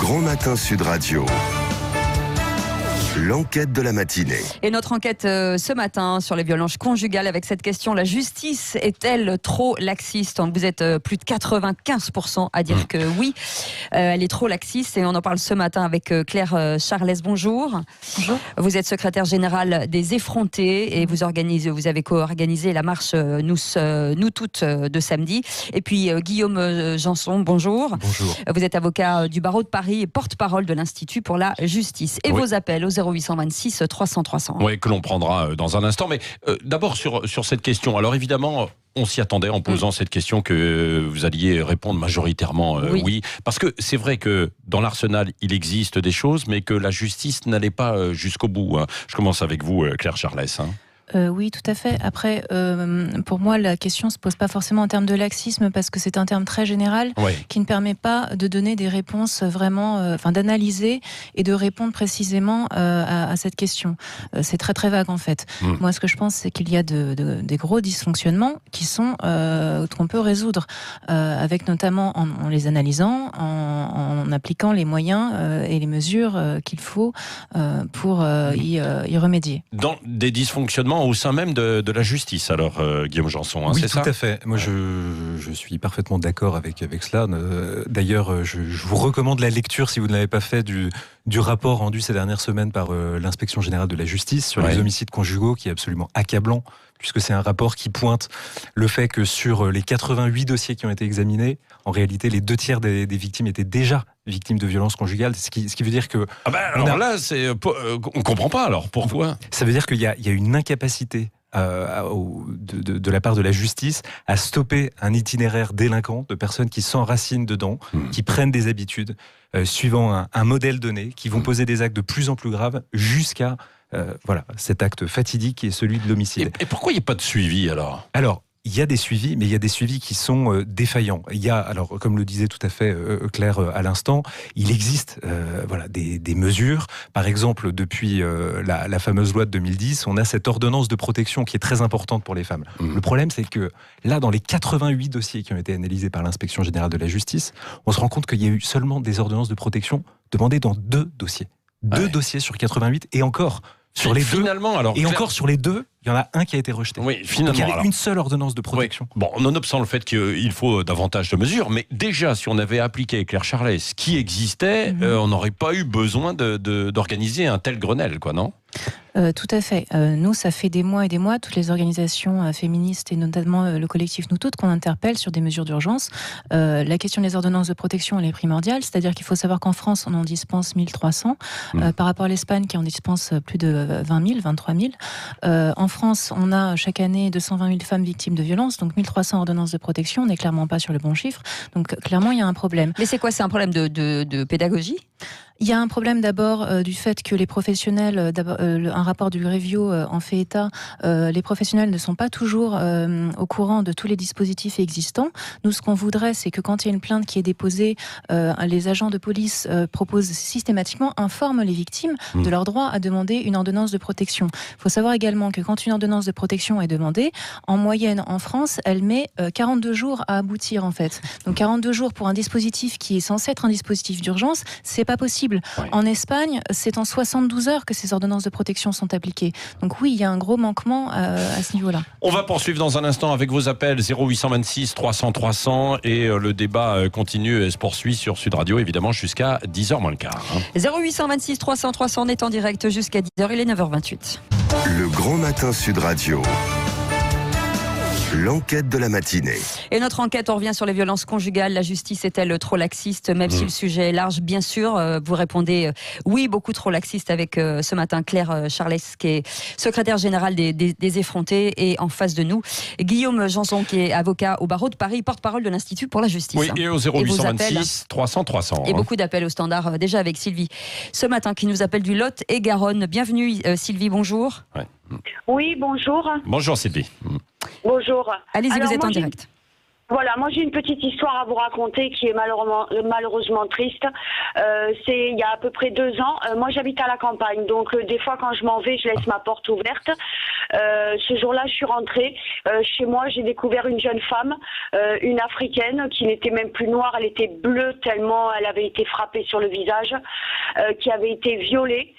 Grand Matin Sud Radio. L'enquête de la matinée. Et notre enquête ce matin sur les violences conjugales avec cette question: la justice est-elle trop laxiste? Vous êtes plus de 95% à dire que oui, elle est trop laxiste, et on en parle ce matin avec Claire Charles. Bonjour. Bonjour. Vous êtes secrétaire générale des Effrontés et vous avez co-organisé la marche Nous toutes de samedi. Et puis Guillaume Janson, bonjour. Bonjour. Vous êtes avocat du barreau de Paris et porte-parole de l'Institut pour la justice. Et vos appels au 0826 300 300. Oui, que l'on prendra dans un instant. Mais d'abord sur cette question. Alors évidemment, on s'y attendait en posant cette question que vous alliez répondre majoritairement oui. Parce que c'est vrai que dans l'arsenal, il existe des choses, mais que la justice n'allait pas jusqu'au bout. Hein. Je commence avec vous, Claire Charles. Oui, tout à fait. Après, pour moi, la question se pose pas forcément en termes de laxisme, parce que c'est un terme très général qui ne permet pas de donner des réponses vraiment, d'analyser et de répondre précisément à cette question. C'est très très vague en fait. Moi, ce que je pense, c'est qu'il y a des gros dysfonctionnements qui sont qu'on peut résoudre avec notamment en les analysant, en appliquant les moyens et les mesures qu'il faut pour y remédier. Dans des dysfonctionnements au sein même de la justice, alors Guillaume Janson, oui, c'est ça ? Oui, tout à fait. Moi, je suis parfaitement d'accord avec cela. D'ailleurs, je vous recommande la lecture, si vous ne l'avez pas fait, du rapport rendu ces dernières semaines par l'Inspection Générale de la Justice sur les homicides conjugaux, qui est absolument accablant, puisque c'est un rapport qui pointe le fait que sur les 88 dossiers qui ont été examinés, en réalité, les 2/3 des victimes étaient déjà victimes de violences conjugales, ce qui veut dire que... on comprend pas alors, pourquoi ? Ça veut dire qu'il y a une incapacité de la part de la justice à stopper un itinéraire délinquant de personnes qui s'enracinent dedans, qui prennent des habitudes, suivant un modèle donné, qui vont poser des actes de plus en plus graves jusqu'à cet acte fatidique qui est celui de l'homicide. Et pourquoi il n'y a pas de suivi alors ? Il y a des suivis, mais il y a des suivis qui sont défaillants. Il y a, alors, comme le disait tout à fait Claire à l'instant, il existe des mesures. Par exemple, depuis la fameuse loi de 2010, on a cette ordonnance de protection qui est très importante pour les femmes. Le problème, c'est que là, dans les 88 dossiers qui ont été analysés par l'Inspection Générale de la Justice, on se rend compte qu'il y a eu seulement des ordonnances de protection demandées dans 2 dossiers. 2 dossiers sur 88, et encore... Sur les encore sur les 2, il y en a un qui a été rejeté. Oui, finalement. Donc il y avait une seule ordonnance de protection. Oui. Bon, nonobstant le fait qu'il faut davantage de mesures, mais déjà, si on avait appliqué Claire Charles ce qui existait, on n'aurait pas eu besoin d'organiser un tel Grenelle, quoi, non ? Tout à fait. Nous, ça fait des mois et des mois, toutes les organisations féministes et notamment le collectif Nous toutes, qu'on interpelle sur des mesures d'urgence. La question des ordonnances de protection, elle est primordiale, c'est-à-dire qu'il faut savoir qu'en France, on en dispense 1300, par rapport à l'Espagne qui en dispense plus de 20 000, 23 000. En France, on a chaque année 220 000 femmes victimes de violences, donc 1300 ordonnances de protection, on n'est clairement pas sur le bon chiffre, donc clairement, il y a un problème. Mais c'est quoi ? C'est un problème de pédagogie ? Il y a un problème d'abord du fait que les professionnels, un rapport du Review en fait état, les professionnels ne sont pas toujours au courant de tous les dispositifs existants. Nous, ce qu'on voudrait, c'est que quand il y a une plainte qui est déposée, les agents de police proposent systématiquement, informent les victimes de leur droit à demander une ordonnance de protection. Il faut savoir également que quand une ordonnance de protection est demandée, en moyenne en France, elle met 42 jours à aboutir en fait. Donc 42 jours pour un dispositif qui est censé être un dispositif d'urgence, c'est pas possible. En Espagne, c'est en 72 heures que ces ordonnances de protection sont appliquées. Donc oui, il y a un gros manquement à ce niveau-là. On va poursuivre dans un instant avec vos appels 0826 300 300 et le débat continue et se poursuit sur Sud Radio, évidemment, jusqu'à 10h moins le quart. 0826 300 300, on est en direct jusqu'à 10h, il est 9h28. Le Grand Matin Sud Radio. L'enquête de la matinée. Et notre enquête, on revient sur les violences conjugales. La justice est-elle trop laxiste, même si le sujet est large, bien sûr. Vous répondez oui, beaucoup trop laxiste, avec ce matin Claire Charles, qui est secrétaire générale des Effrontés, et en face de nous, Guillaume Janson, qui est avocat au barreau de Paris, porte-parole de l'Institut pour la justice. Oui, et au 0826 300 300. Et beaucoup d'appels au standard, déjà avec Sylvie ce matin, qui nous appelle du Lot et Garonne. Bienvenue Sylvie, bonjour. Oui, bonjour. Bonjour Sylvie. Bonjour. Allez-y, vous êtes en direct. Voilà, moi j'ai une petite histoire à vous raconter qui est malheureusement triste. C'est il y a à peu près 2 ans. Moi j'habite à la campagne, donc des fois quand je m'en vais, je laisse ma porte ouverte. Ce jour-là, je suis rentrée. Chez moi, j'ai découvert une jeune femme, une africaine, qui n'était même plus noire, elle était bleue tellement elle avait été frappée sur le visage, qui avait été violée.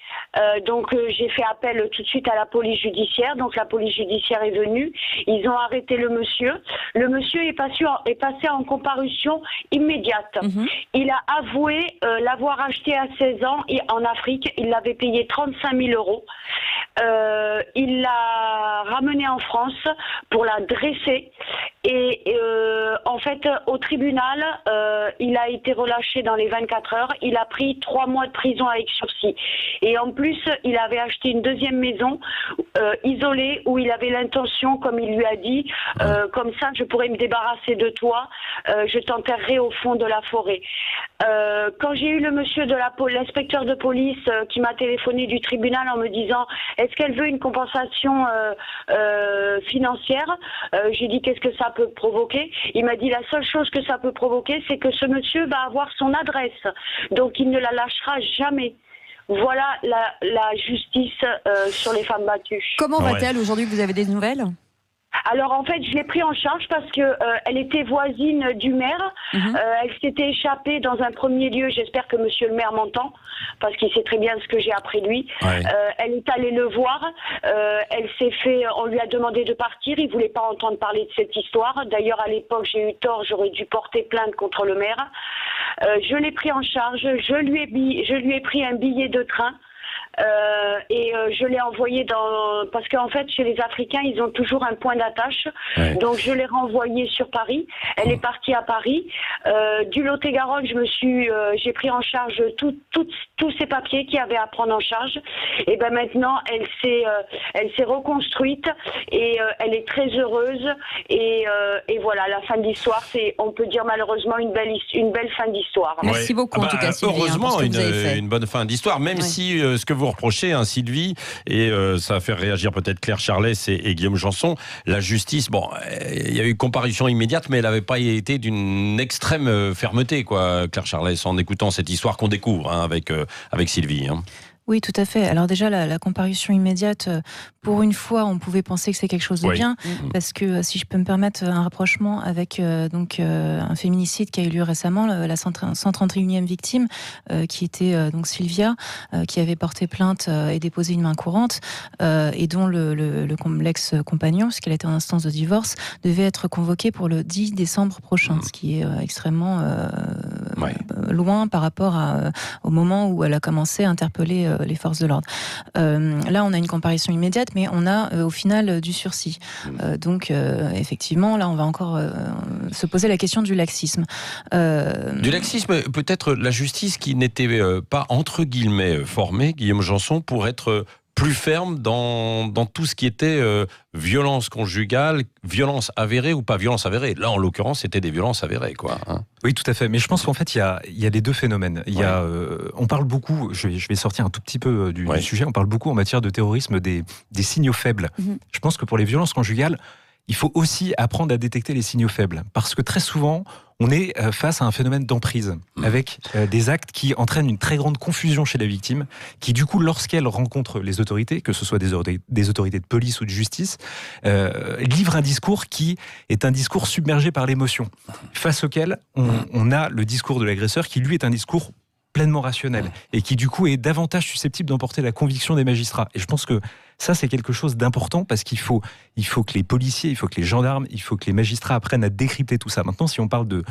Donc j'ai fait appel tout de suite à la police judiciaire. Donc la police judiciaire est venue. Ils ont arrêté le monsieur. Le monsieur est passé en comparution immédiate. Il a avoué l'avoir acheté à 16 ans en Afrique. Il l'avait payé 35 000 euros. Il l'a ramenée en France pour la dresser. Et en fait, au tribunal, il a été relâché dans les 24 heures. Il a pris 3 mois de prison avec sursis. Et en plus, il avait acheté une deuxième maison isolée où il avait l'intention, comme il lui a dit, comme ça je pourrais me débarrasser de toi, je t'enterrerai au fond de la forêt. Quand j'ai eu le monsieur de l'inspecteur de police qui m'a téléphoné du tribunal en me disant est-ce qu'elle veut une compensation financière, j'ai dit qu'est-ce que ça peut provoquer. Il m'a dit la seule chose que ça peut provoquer, c'est que ce monsieur va avoir son adresse, donc il ne la lâchera jamais. Voilà la justice sur les femmes battues. Comment va-t-elle aujourd'hui? Vous avez des nouvelles? Alors en fait, je l'ai pris en charge parce que elle était voisine du maire. Elle s'était échappée dans un premier lieu. J'espère que monsieur le maire m'entend parce qu'il sait très bien ce que j'ai après lui. Elle est allée le voir. On lui a demandé de partir. Il voulait pas entendre parler de cette histoire. D'ailleurs, à l'époque, j'ai eu tort. J'aurais dû porter plainte contre le maire. Je l'ai pris en charge. Je lui ai pris un billet de train. Et je l'ai envoyé parce qu'en fait chez les Africains ils ont toujours un point d'attache, donc je l'ai renvoyée sur Paris. Elle est partie à Paris. Du Lot-et-Garonne, j'ai pris en charge tous ces papiers qu'il y avait à prendre en charge. Et ben maintenant elle s'est reconstruite et elle est très heureuse et voilà, la fin de l'histoire, on peut dire malheureusement une belle fin d'histoire. Merci beaucoup en tout cas Sylvie. Heureusement une bonne fin d'histoire, même si ce que vous reprochez, Sylvie, et ça va faire réagir peut-être Claire Charlès et Guillaume Janson, la justice, il y a eu comparution immédiate, mais elle n'avait pas été d'une extrême fermeté, quoi, Claire Charlès, en écoutant cette histoire qu'on découvre avec Sylvie. Oui, tout à fait. Alors déjà, la comparution immédiate, pour une fois, on pouvait penser que c'est quelque chose de bien, parce que si je peux me permettre un rapprochement avec un féminicide qui a eu lieu récemment, la 131e victime, qui était donc Sylvia, qui avait porté plainte et déposé une main courante, et dont l'ex-compagnon, puisqu'elle était en instance de divorce, devait être convoqué pour le 10 décembre prochain, ce qui est extrêmement loin par rapport au moment où elle a commencé à interpeller les forces de l'ordre. Là, on a une comparution immédiate, mais on a au final du sursis. Donc, effectivement, là, on va encore se poser la question du laxisme. Du laxisme, peut-être la justice qui n'était pas, entre guillemets, formée, Guillaume Janson, pour être plus ferme dans tout ce qui était violence conjugale, violence avérée ou pas violence avérée. Là, en l'occurrence, c'était des violences avérées, quoi. Oui, tout à fait. Mais je pense qu'en fait, il y a les deux phénomènes. On parle beaucoup, je vais sortir un tout petit peu du sujet, on parle beaucoup en matière de terrorisme des signaux faibles. Je pense que pour les violences conjugales, il faut aussi apprendre à détecter les signaux faibles. Parce que très souvent, on est face à un phénomène d'emprise, avec des actes qui entraînent une très grande confusion chez la victime, qui du coup, lorsqu'elle rencontre les autorités, que ce soit des autorités de police ou de justice, livre un discours qui est un discours submergé par l'émotion, face auquel on a le discours de l'agresseur qui, lui, est un discours pleinement rationnel et qui du coup est davantage susceptible d'emporter la conviction des magistrats. Et je pense que ça, c'est quelque chose d'important parce qu'il faut que les policiers, il faut que les gendarmes, il faut que les magistrats apprennent à décrypter tout ça. Maintenant, si on parle de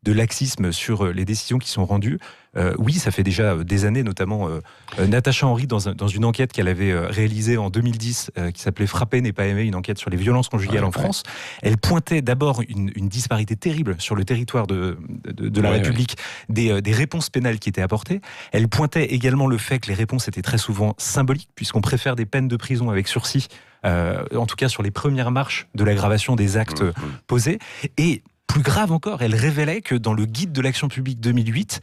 laxisme sur les décisions qui sont rendues, oui, ça fait déjà des années, notamment Natacha Henry, dans une enquête qu'elle avait réalisée en 2010, qui s'appelait « Frapper n'est pas aimer », une enquête sur les violences conjugales en France. Elle pointait d'abord une disparité terrible sur le territoire de la République des réponses pénales qui étaient apportées. Elle pointait également le fait que les réponses étaient très souvent symboliques, puisqu'on préfère des peines de prison avec sursis, en tout cas sur les premières marches de l'aggravation des actes posés. Et plus grave encore, elle révélait que dans le guide de l'action publique 2008,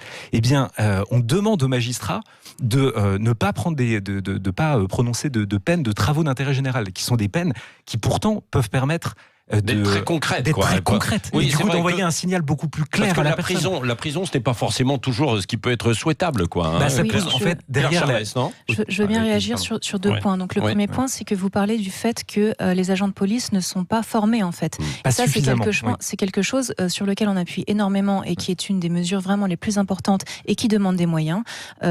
on demande aux magistrats de ne pas prononcer de peines de travaux d'intérêt général, qui sont des peines qui pourtant peuvent permettre d'être très concrète. D'être quoi. très concrète. Oui, et du coup, d'envoyer un signal beaucoup plus clair parce que à la personne. La prison, ce n'est pas forcément toujours ce qui peut être souhaitable. Quoi, hein. Ça Oui, pose, en fait, derrière Charles, non je veux bien réagir sur deux points. Donc, le premier point, c'est que vous parlez du fait que les agents de police ne sont pas formés, en fait. Pas Ça, suffisamment. c'est quelque chose sur lequel on appuie énormément et qui est une des mesures vraiment les plus importantes et qui demande des moyens,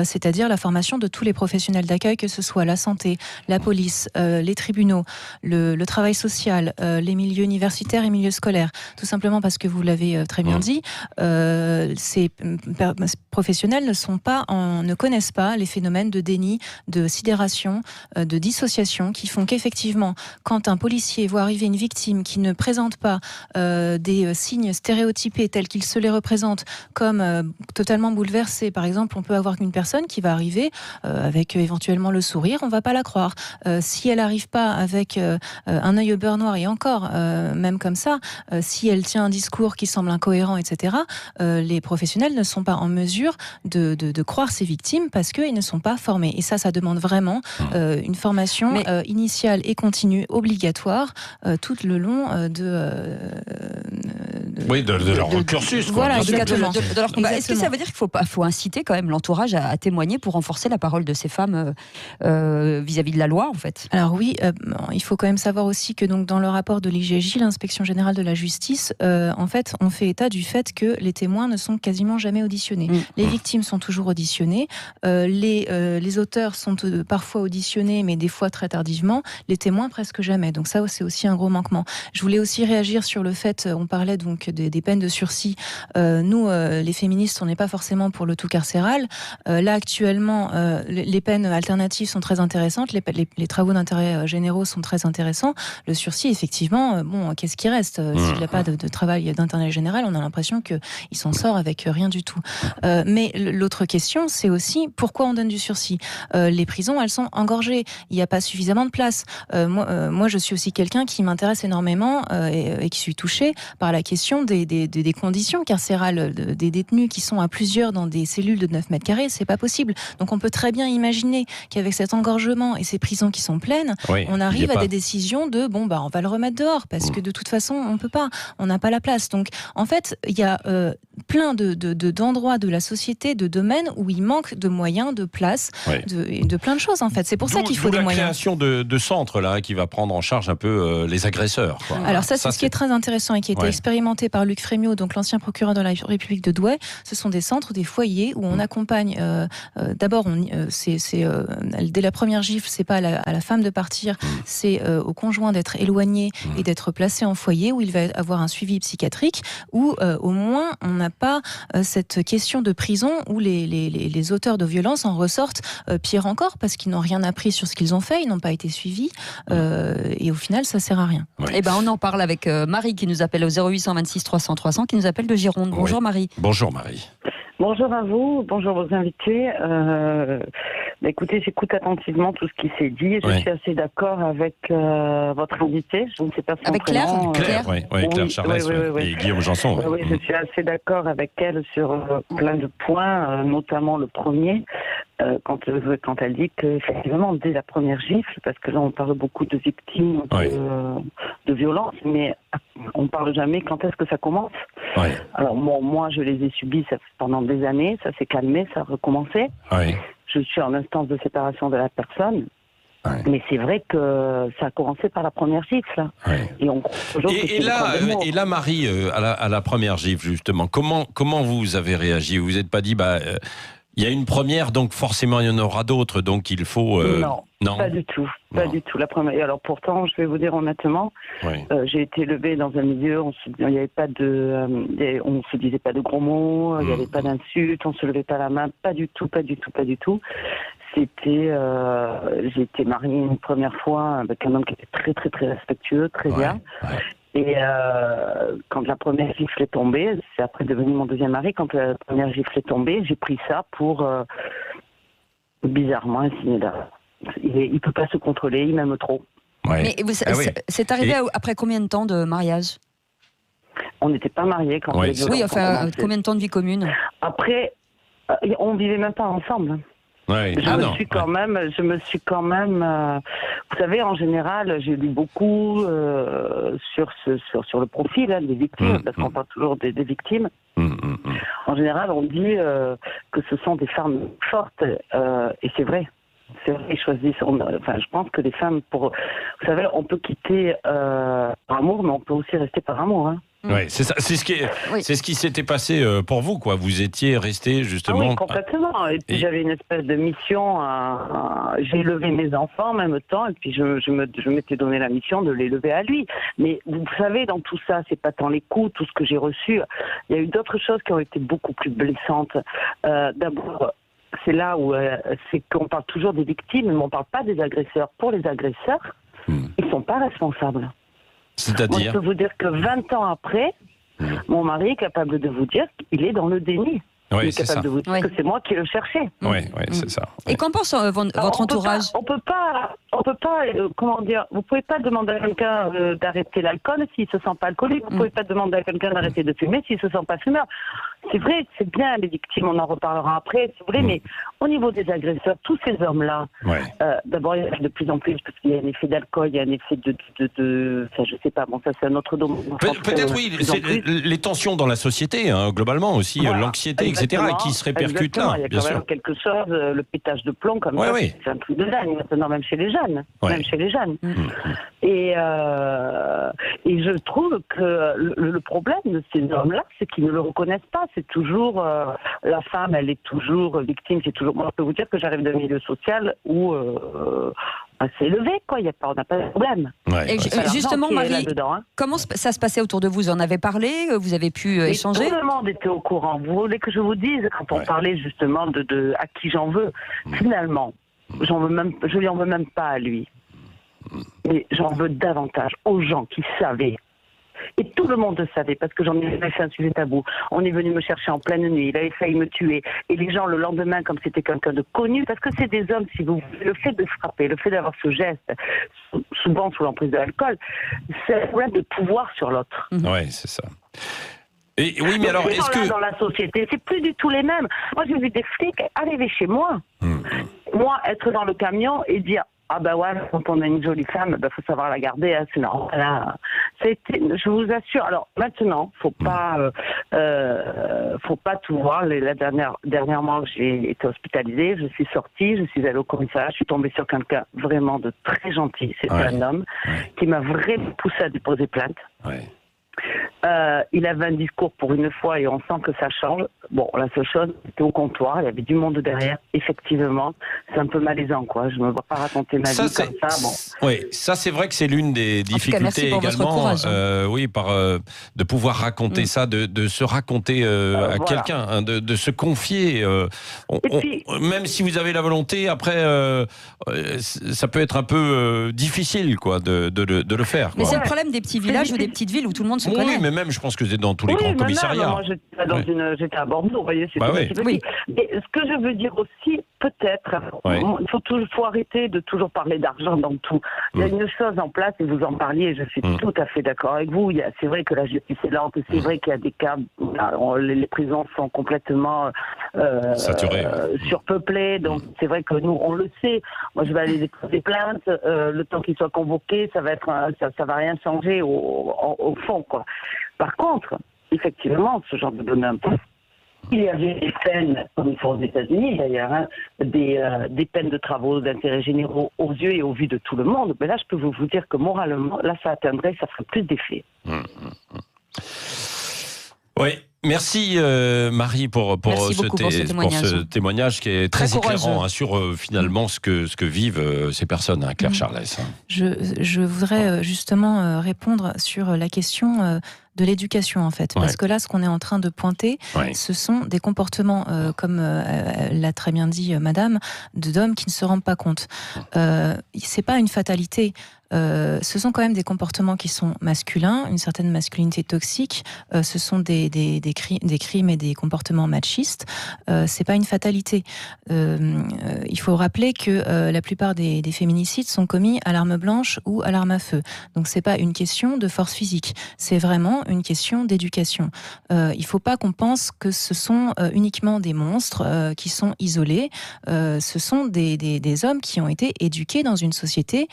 c'est-à-dire la formation de tous les professionnels d'accueil, que ce soit la santé, la police, les tribunaux, le travail social, les milieux universitaires et milieux scolaires. Tout simplement parce que vous l'avez très bien dit, ces professionnels ne connaissent pas les phénomènes de déni, de sidération, de dissociation, qui font qu'effectivement, quand un policier voit arriver une victime qui ne présente pas des signes stéréotypés tels qu'ils se les représentent comme totalement bouleversés, par exemple, on peut avoir une personne qui va arriver avec éventuellement le sourire, on ne va pas la croire. Si elle n'arrive pas avec un œil au beurre noir, et encore, même comme ça, si elle tient un discours qui semble incohérent, etc., les professionnels ne sont pas en mesure de croire ces victimes parce qu'ils ne sont pas formés. Et ça demande vraiment une formation initiale et continue obligatoire tout le long de leur cursus. Quoi, voilà, exactement. De leur combat. Est-ce que ça Exactement. veut dire qu'il faut inciter quand même l'entourage à témoigner pour renforcer la parole de ces femmes vis-à-vis de la loi, en fait? Alors oui, il faut quand même savoir aussi que donc dans le rapport de l'IGJ, l'Inspection générale de la justice, en fait, on fait état du fait que les témoins ne sont quasiment jamais auditionnés. Les victimes sont toujours auditionnées, les auteurs sont parfois auditionnés, mais des fois très tardivement, les témoins presque jamais. Donc ça, c'est aussi un gros manquement. Je voulais aussi réagir sur le fait, on parlait donc des peines de sursis. Nous, les féministes, on n'est pas forcément pour le tout carcéral. Là, actuellement, les peines alternatives sont très intéressantes, les travaux d'intérêt généraux sont très intéressants. Le sursis, effectivement, qu'est-ce qui reste? S'il n'y a pas de travail d'intérêt général, on a l'impression qu'il s'en sort avec rien du tout. Mais l'autre question, c'est aussi pourquoi on donne du sursis? Les prisons, elles sont engorgées. Il n'y a pas suffisamment de place. Moi, je suis aussi quelqu'un qui m'intéresse énormément et qui suis touchée par la question des conditions carcérales des détenus qui sont à plusieurs dans des cellules de 9 mètres carrés. C'est pas possible. Donc, on peut très bien imaginer qu'avec cet engorgement et ces prisons qui sont pleines, on arrive à des décisions de on va le remettre dehors parce que de toute façon, on peut pas. On n'a pas la place. Donc, en fait, il y a plein d'endroits de la société, de domaines où il manque de moyens, de place, de plein de choses, en fait. C'est pour ça qu'il faut des moyens. La création de centres, là, qui va prendre en charge un peu les agresseurs. Quoi. Alors ça, c'est ce qui est très intéressant et qui a été expérimenté par Luc Frémiot, donc l'ancien procureur de la République de Douai. Ce sont des centres, des foyers où on accompagne. D'abord, dès la première gifle, c'est pas à la femme de partir, c'est au conjoint d'être éloigné et d'être placé en foyer où il va avoir un suivi psychiatrique, où au moins on n'a pas cette question de prison où les auteurs de violences en ressortent pire encore parce qu'ils n'ont rien appris sur ce qu'ils ont fait, ils n'ont pas été suivis et au final ça sert à rien. Eh ben on en parle avec Marie qui nous appelle au 0826 300 300 qui nous appelle de Gironde. Bonjour Marie. Bonjour Marie. Bonjour à vous, bonjour vos invités. Écoutez, j'écoute attentivement tout ce qui s'est dit. Je suis assez d'accord avec votre invité. Je ne sais pas son avec Claire. prénom. Claire Charles et Guillaume Janson. Oui, je suis assez d'accord avec elle sur plein de points, notamment le premier, quand elle dit qu'effectivement, dès la première gifle, parce que là on parle beaucoup de victimes de violences, mais on ne parle jamais quand est-ce que ça commence. Alors moi je les ai subis pendant des années, ça s'est calmé, ça a recommencé. Je suis en instance de séparation de la personne. Mais c'est vrai que ça a commencé par la première gifle. Et là, Marie, à la première gifle, justement, comment vous avez réagi? Vous vous êtes pas dit, il y a une première, donc forcément il y en aura d'autres, donc il faut... Non, pas du tout. Pas du tout. La première. Et alors pourtant, je vais vous dire honnêtement, j'ai été élevée dans un milieu, on se disait pas de gros mots, il n'y avait pas d'insultes, on se levait pas la main, pas du tout. C'était, j'ai été mariée une première fois avec un homme qui était très très très respectueux, très bien. Et quand la première gifle est tombée, c'est après devenu mon deuxième mari, quand la première gifle est tombée, j'ai pris ça pour bizarrement insigner d'arrêt. Il ne peut pas se contrôler, il m'aime trop. Mais c'est arrivé après combien de temps de mariage? On n'était pas mariés quand combien de temps de vie commune? Après, on ne vivait même pas ensemble. Ouais. Je me suis quand même. Vous savez, en général, j'ai lu beaucoup sur le profil des victimes, parce qu'on parle toujours des victimes. En général, on dit que ce sont des femmes fortes, et c'est vrai. C'est vrai, ils choisissent. Je pense que les femmes, vous savez, on peut quitter par amour, mais on peut aussi rester par amour. Hein. Oui, c'est ça. C'est ce qui s'était passé pour vous, quoi. Vous étiez resté justement. Ah oui, complètement. Et puis j'avais une espèce de mission. J'ai élevé mes enfants en même temps, et puis je m'étais donné la mission de l'élever à lui. Mais vous savez, dans tout ça, c'est pas tant les coups, tout ce que j'ai reçu. Il y a eu d'autres choses qui ont été beaucoup plus blessantes. D'abord, c'est là où c'est qu'on parle toujours des victimes, mais on ne parle pas des agresseurs. Pour les agresseurs, ils ne sont pas responsables. C'est-à-dire ? Moi, je peux vous dire que 20 ans après, mon mari est capable de vous dire qu'il est dans le déni. Oui, il est capable de vous dire que c'est moi qui le cherchais. Oui, c'est ça. Et qu'en pense votre entourage ? On peut pas, comment dire, vous pouvez pas demander à quelqu'un d'arrêter l'alcool s'il se sent pas alcoolique, vous pouvez pas demander à quelqu'un d'arrêter de fumer s'il se sent pas fumeur. C'est vrai, c'est bien les victimes, on en reparlera après, si vous voulez, mais au niveau des agresseurs, tous ces hommes-là, d'abord il y a de plus en plus, parce qu'il y a un effet d'alcool, il y a un effet ça je sais pas, bon ça c'est un autre domaine. Peut-être oui, c'est les tensions dans la société, hein, globalement aussi, l'anxiété, etc., qui se répercutent là, il y a bien quand sûr. même quelque chose, le pétage de plomb comme ça, c'est un truc de dingue maintenant, même chez les jeunes. Et je trouve que le problème de ces hommes-là, c'est qu'ils ne le reconnaissent pas. C'est toujours la femme, elle est toujours victime. C'est toujours. Moi, je peux vous dire que j'arrive d'un milieu social où assez élevé, quoi. On n'a pas de problème. Et justement, Marie, comment ça se passait autour de vous ? Vous en avez parlé ? Vous avez pu échanger ? Tout le monde était au courant. Vous voulez que je vous dise, quand on parlait justement de à qui j'en veux, finalement, je lui en veux même pas à lui. Mais j'en veux davantage aux gens qui savaient. Et tout le monde le savait, parce que j'en ai fait un sujet tabou. On est venu me chercher en pleine nuit, il avait failli me tuer. Et les gens, le lendemain, comme c'était quelqu'un de connu, parce que c'est des hommes, si vous voulez, le fait de frapper, le fait d'avoir ce geste, souvent sous l'emprise de l'alcool, c'est un problème de pouvoir sur l'autre. Oui, c'est ça. Et, oui, mais alors, est-ce que... Dans la société, c'est plus du tout les mêmes. Moi, j'ai vu des flics arriver chez moi. Moi, être dans le camion et dire... Ah ben ouais, quand on a une jolie femme, faut savoir la garder, hein, c'est normal. Je vous assure. Alors maintenant, faut pas tout voir. Dernièrement, j'ai été hospitalisée, je suis sortie, je suis allée au commissariat, je suis tombée sur quelqu'un vraiment de très gentil. C'était un homme qui m'a vraiment poussé à déposer plainte. Il avait un discours pour une fois et on sent que ça change. Bon, la seule chose, c'était au comptoir, il y avait du monde derrière. Effectivement, c'est un peu malaisant, quoi. Je ne me vois pas raconter ma vie comme ça. Bon. Oui, ça c'est vrai que c'est l'une des difficultés également. De pouvoir raconter ça, de se raconter à quelqu'un, hein, de se confier. Même si vous avez la volonté, après, ça peut être un peu difficile, quoi, de le faire. Mais c'est le problème des petits villages ou des petites villes où tout le monde se connaît. Oui, mais même, je pense que c'est dans tous les grands commissariats. Moi, j'étais à Bordeaux, vous voyez, c'est petit. Mais ce que je veux dire aussi, peut-être, il faut arrêter de toujours parler d'argent dans tout. Il y a une chose en place, et vous en parliez, je suis tout à fait d'accord avec vous. C'est vrai que la justice est lente, c'est vrai qu'il y a des cas, les prisons sont complètement saturées, surpeuplées, donc c'est vrai que nous, on le sait. Moi, je vais aller déposer plainte, le temps qu'il soit convoqué, ça va rien changer au fond, quoi. Par contre, effectivement, ce genre de bonhomme, il y avait des peines, comme ils font aux États-Unis d'ailleurs, hein, des peines de travaux d'intérêt généraux aux yeux et au vu de tout le monde. Mais là, je peux vous dire que moralement, là, ça atteindrait, ça ferait plus d'effet. Oui. Merci Marie pour ce témoignage qui est très éclairant sur finalement ce que vivent ces personnes, hein, Claire Charles. Je voudrais justement répondre sur la question de l'éducation en fait, parce que là ce qu'on est en train de pointer, ce sont des comportements comme l'a très bien dit Madame, d'hommes qui ne se rendent pas compte. C'est pas une fatalité. Ce sont quand même des comportements qui sont masculins, une certaine masculinité toxique. Ce sont des crimes et des comportements machistes. C'est pas une fatalité. Il faut rappeler que la plupart des féminicides sont commis à l'arme blanche ou à l'arme à feu. Donc c'est pas une question de force physique. C'est vraiment une question d'éducation. Il faut pas qu'on pense que ce sont uniquement des monstres qui sont isolés. Ce sont des hommes qui ont été éduqués dans une société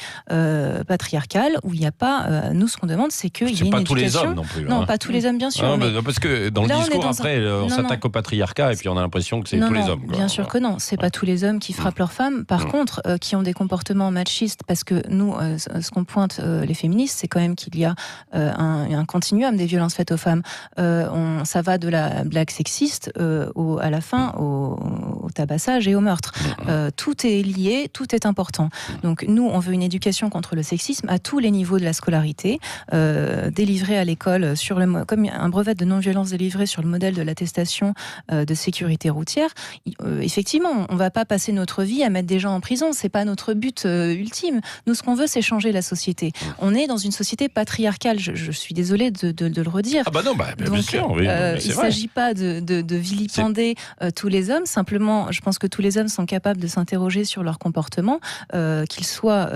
patriarcale où il n'y a pas. Nous, ce qu'on demande, c'est qu'il y ait une éducation. Pas tous les hommes non plus. Non, pas tous les hommes, bien sûr. Non, mais parce que dans le discours, après, on s'attaque au patriarcat et puis on a l'impression que c'est tous les hommes. Quoi. Bien sûr que non. C'est pas tous les hommes qui frappent leurs femmes. Par contre, qui ont des comportements machistes, parce que nous, ce qu'on pointe les féministes, c'est quand même qu'il y a un continuum des violences faites aux femmes. Ça va de la blague sexiste à la fin au tabassage et au meurtre. Tout est lié, tout est important. Donc nous, on veut une éducation contre le sexisme à tous les niveaux de la scolarité, délivrée à l'école comme un brevet de non-violence délivré sur le modèle de l'attestation de sécurité routière. Effectivement, on ne va pas passer notre vie à mettre des gens en prison, c'est pas notre but ultime. Nous, ce qu'on veut, c'est changer la société. On est dans une société patriarcale, je suis désolée de le redire. Ah bah non, Donc, bien sûr. Oui, il ne s'agit pas de vilipender tous les hommes, simplement, je pense que tous les hommes sont capables de s'interroger sur leur comportement, qu'ils soient,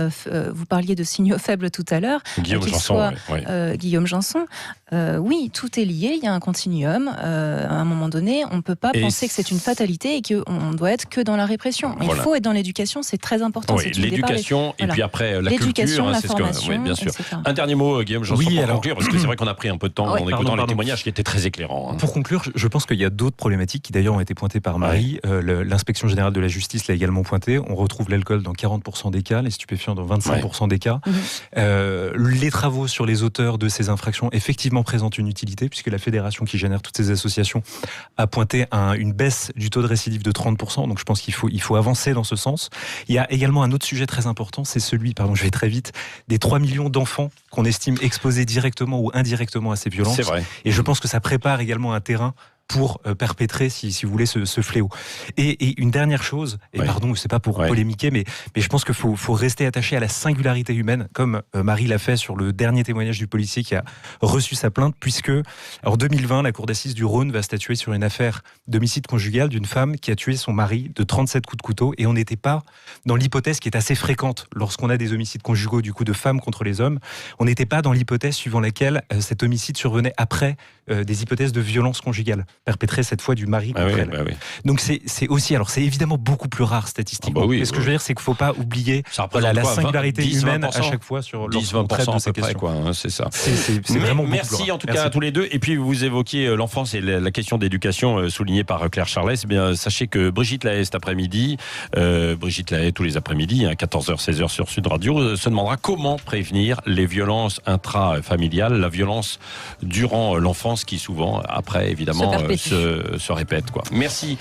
vous parliez de signaux faibles tout à l'heure, Guillaume Janson, oui, tout est lié, il y a un continuum, à un moment donné, on ne peut pas penser que c'est une fatalité et qu'on doit être que dans la répression. Il faut être dans l'éducation, c'est très important. Oui, l'éducation, et puis après la culture, la c'est formation, bien sûr. etc. Un dernier mot, Guillaume Janson, pour conclure, parce que c'est vrai qu'on a pris un peu de temps en écoutant les témoignages qui étaient très éclairants. Pour conclure, je pense qu'il y a d'autres problématiques qui d'ailleurs ont été pointées par Marie. L'inspection générale de la justice l'a également pointé. On retrouve l'alcool dans 40% des cas, les stupéfiants dans 25% des cas. Les travaux sur les auteurs de ces infractions effectivement présentent une utilité, puisque la fédération qui génère toutes ces associations a pointé une baisse du taux de récidive de 30%. Donc je pense qu'il faut avancer dans ce sens. Il y a également un autre sujet très important, c'est celui, je vais très vite, des 3 millions d'enfants qu'on estime exposés directement ou indirectement à ces violences. C'est vrai. Et je pense que ça prépare également un terrain pour perpétrer, si vous voulez, ce fléau. Et une dernière chose, pardon, c'est pas pour polémiquer, mais je pense qu'il faut rester attaché à la singularité humaine, comme Marie l'a fait sur le dernier témoignage du policier qui a reçu sa plainte, puisque en 2020, la cour d'assises du Rhône va statuer sur une affaire d'homicide conjugal d'une femme qui a tué son mari de 37 coups de couteau, et on n'était pas dans l'hypothèse qui est assez fréquente lorsqu'on a des homicides conjugaux, du coup, de femmes contre les hommes, on n'était pas dans l'hypothèse suivant laquelle cet homicide survenait après des hypothèses de violence conjugale, perpétrée cette fois du mari contre elle. Donc c'est aussi, alors c'est évidemment beaucoup plus rare statistiquement. Mais ce que je veux dire, c'est qu'il ne faut pas oublier la singularité humaine à chaque fois sur 10-20% à peu près, quoi. C'est ça. C'est vraiment beaucoup merci plus rare. En tout cas à tous les deux. Et puis vous évoquiez l'enfance et la question d'éducation soulignée par Claire Charles. Eh bien, sachez que Brigitte Lahaye cet après-midi, Brigitte Lahaye tous les après-midi, 14h, 16h sur Sud Radio, se demandera comment prévenir les violences intrafamiliales, la violence durant l'enfance qui souvent, après, évidemment, se répète. Merci.